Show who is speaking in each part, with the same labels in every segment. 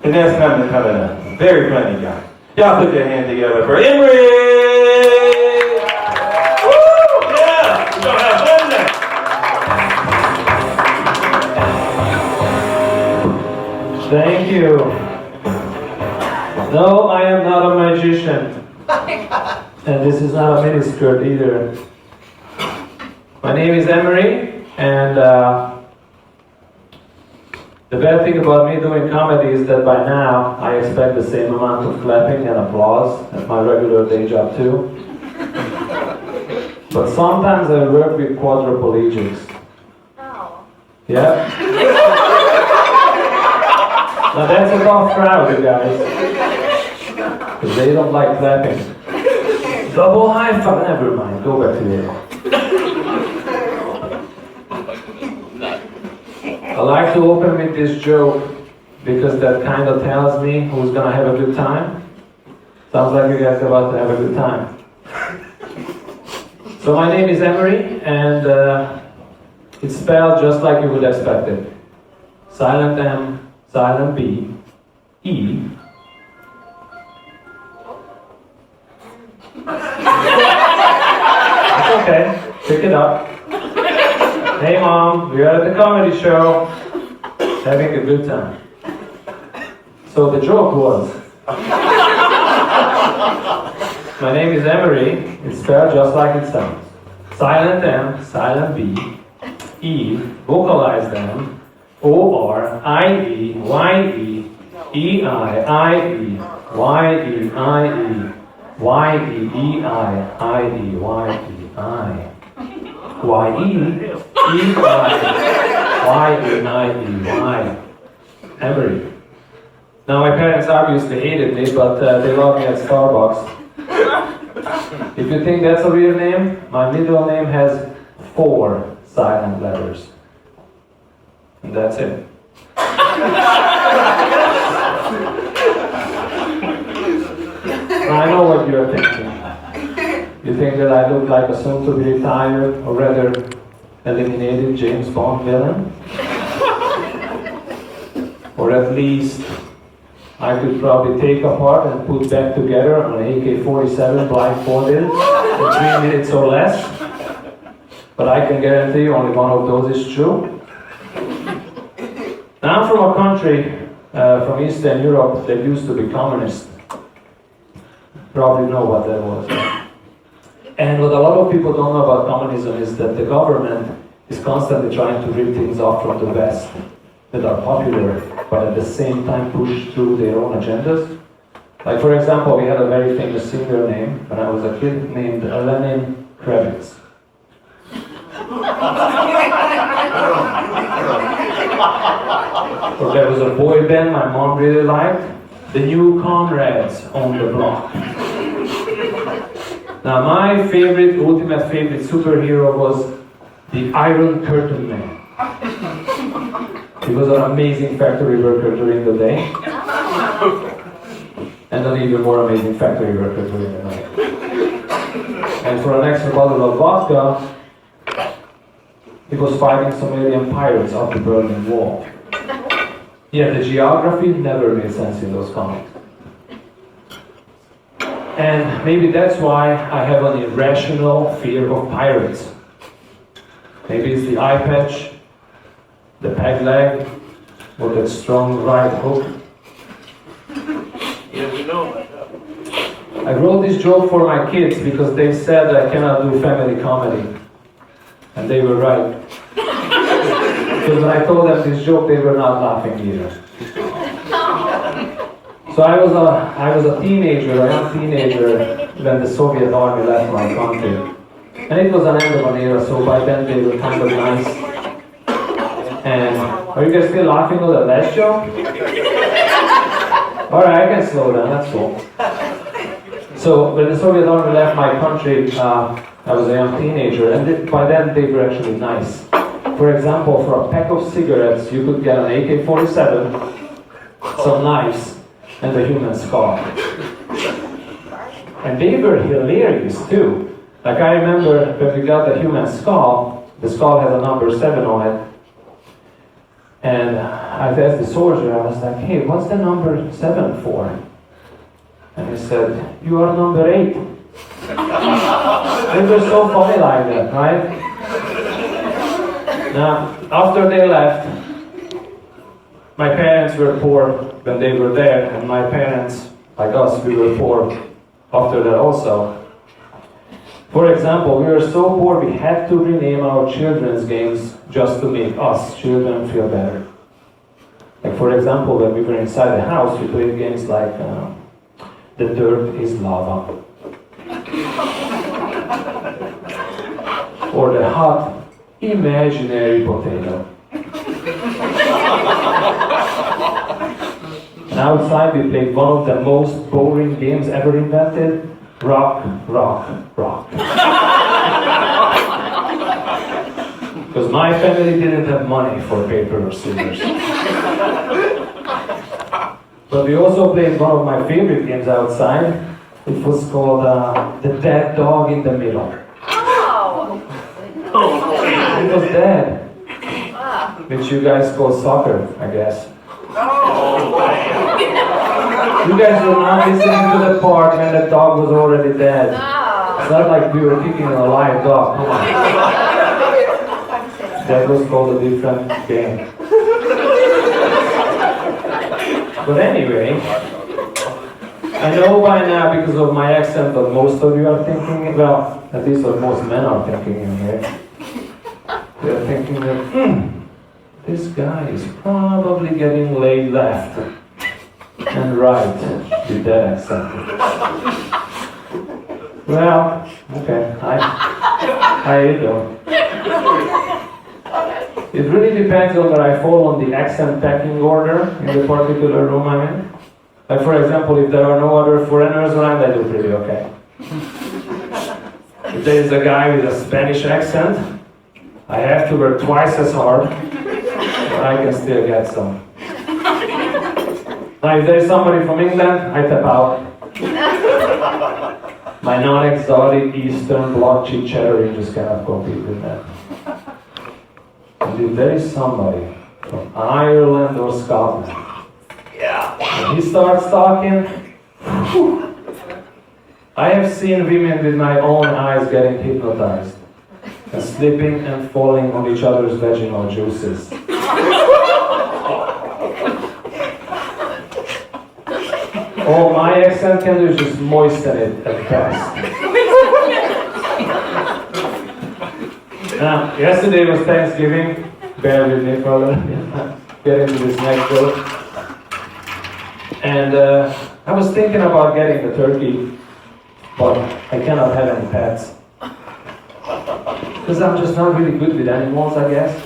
Speaker 1: And that's coming up. Very funny guy. Y'all put your hands together for Imre! Woo! Yeah! We're gonna have fun now.
Speaker 2: Thank you. No, I am not a magician. And this is not a miniskirt either. My name is Imre, and the bad thing about me doing comedy is that by now I expect the same amount of clapping and applause as my regular day job too. But sometimes I work with quadriplegics.
Speaker 3: Oh.
Speaker 2: Yeah? Now that's a tough crowd, you guys. Because they don't like clapping. Double high five, never mind, go back to it. I like to open with this joke because that kind of tells me who's gonna have a good time. Sounds like you guys are about to have a good time. So my name is Imre, and it's spelled just like you would expect it. Silent M, silent B, E. It's okay, pick it up. Hey Mom, we are at the comedy show, having a good time. So the joke was, my name is Imre, it's spelled just like it sounds. Silent M, silent B, E, vocalize them, O-R-I-E, Y-E, E-I-I-E, Y-E-I-E, Y-E-E-I-I-E, Y-E-I. Y-E-E-I-Y-E-I-E-Y. Imre. Now my parents obviously hated me, but they loved me at Starbucks. If you think that's a real name, my middle name has 4 silent letters. And that's it. I know what you're thinking. You think that I look like a soon-to-be retired, or rather eliminated James Bond villain? Or at least I could probably take apart and put back together an AK-47 blindfolded in 3 minutes or less. But I can guarantee you only one of those is true. Now I'm from a country from Eastern Europe that used to be communist. Probably know what that was. And what a lot of people don't know about communism is that the government is constantly trying to rip things off from the West that are popular, but at the same time push through their own agendas. Like for example, we had a very famous singer name when I was a kid named Lenin Kravitz. Or there was a boy band my mom really liked, the New Comrades on the Block. Now my ultimate favorite superhero was the Iron Curtain Man. He was an amazing factory worker during the day, and an even more amazing factory worker during the night. And for an extra bottle of vodka, he was fighting some alien pirates up the Berlin Wall. Yeah, the geography never made sense in those comics. And maybe that's why I have an irrational fear of pirates. Maybe it's the eye patch, the peg leg, or that strong right hook.
Speaker 1: Yeah, we know.
Speaker 2: I wrote this joke for my kids because they said I cannot do family comedy. And they were right. Because when I told them this joke, they were not laughing either. So I was a teenager, a young teenager, when the Soviet army left my country. And it was an end of an era, so by then they were kind of nice. And are you guys still laughing at the last joke? Alright, I can slow down, that's cool. So when the Soviet army left my country, I was a young teenager, and by then they were actually nice. For example, for a pack of cigarettes, you could get an AK-47, some knives, and a human skull. And they were hilarious too. Like I remember when we got the human skull, the skull had a number 7 on it. And I asked the soldier, I was like, hey, what's the number 7 for? And he said, you are number 8. They were so funny like that, right? Now, after they left, my parents were poor when they were there, and my parents, like us, we were poor after that also. For example, we were so poor we had to rename our children's games just to make us children feel better. Like for example, when we were inside the house, we played games like The Dirt is Lava. Or the hot imaginary potato. And outside we played one of the most boring games ever invented, Rock, Rock, Rock. Because my family didn't have money for paper or scissors. But we also played one of my favorite games outside. It was called The Dead Dog in the Middle. It was dead. Which you guys call soccer, I guess. You guys were not listening to the part when the dog was already dead. It's not like we were kicking a live dog. Come on. That was called a different game. But anyway, I know by now because of my accent that most of you are thinking, well, at least what most men are thinking in here. They're thinking that, this guy is probably getting laid left and right with that accent. Well, okay, I don't. It really depends on where I fall on the accent pecking order in the particular room I'm in. Like for example, if there are no other foreigners around, I do pretty okay. If there is a guy with a Spanish accent, I have to work twice as hard, but I can still get some. Now, if there is somebody from England, I tap out. My non-exotic Eastern blotchy cheddar just cannot compete with that. And if there is somebody from Ireland or Scotland, and he starts talking, whew, I have seen women with my own eyes getting hypnotized and slipping and falling on each other's vaginal juices. All my accent can do is just moisten it at best. Now, yesterday was Thanksgiving. Bear with me for a little bit. Get into this next joke. And I was thinking about getting a turkey, but I cannot have any pets. Because I'm just not really good with animals, I guess.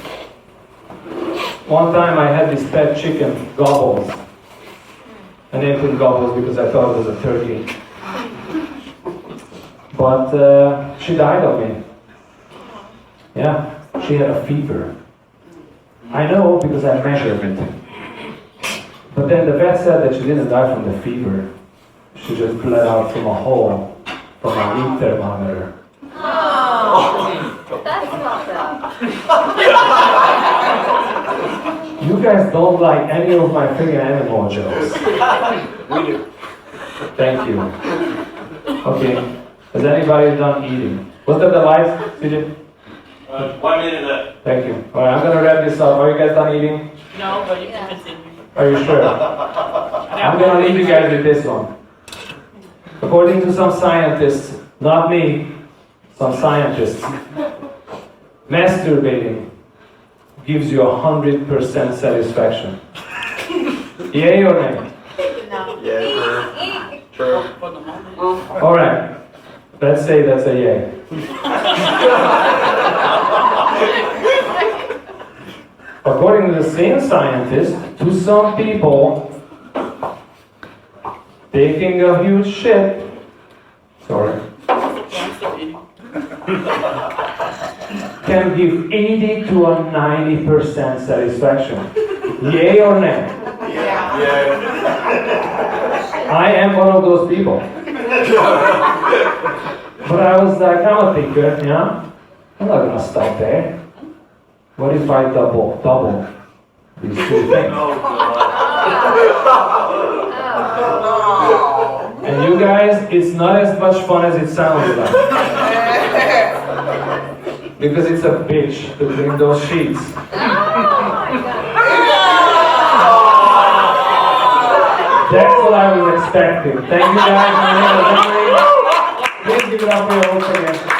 Speaker 2: One time I had this pet chicken, Gobbles. I named him Gobbles because I thought it was a turkey. But she died of me. Yeah, she had a fever. I know because I measured it. But then the vet said that she didn't die from the fever. She just bled out from a hole from a heat thermometer.
Speaker 3: Oh, that's not bad.
Speaker 2: You guys don't like any of my freaking animal jokes.
Speaker 4: We do.
Speaker 2: Thank you. Okay, has anybody done eating? Was that the lights? CJ?
Speaker 1: 1 minute left.
Speaker 2: Thank you. Alright, I'm gonna wrap this up. Are you guys done eating?
Speaker 4: No, but you can continue.
Speaker 2: Are you sure? I'm gonna leave you guys with this one. According to some scientists, not me, some scientists, masturbating gives you 100% satisfaction. Yay or nay?
Speaker 3: No.
Speaker 4: Yeah, true. For the moment.
Speaker 2: Alright, let's say that's a yay. According to the same scientist, to some people, taking a huge shit, sorry, can give 80 to a 90% satisfaction. Yay or nay?
Speaker 4: Yeah.
Speaker 2: I am one of those people. But I was like, I'm a thinker, you know? I'm not gonna stop there. What if I double? These two things. And you guys, it's not as much fun as it sounds like. Because it's a bitch to clean those sheets. That's what I was expecting. Thank you guys. My name is Imre. Please give it up for your host again.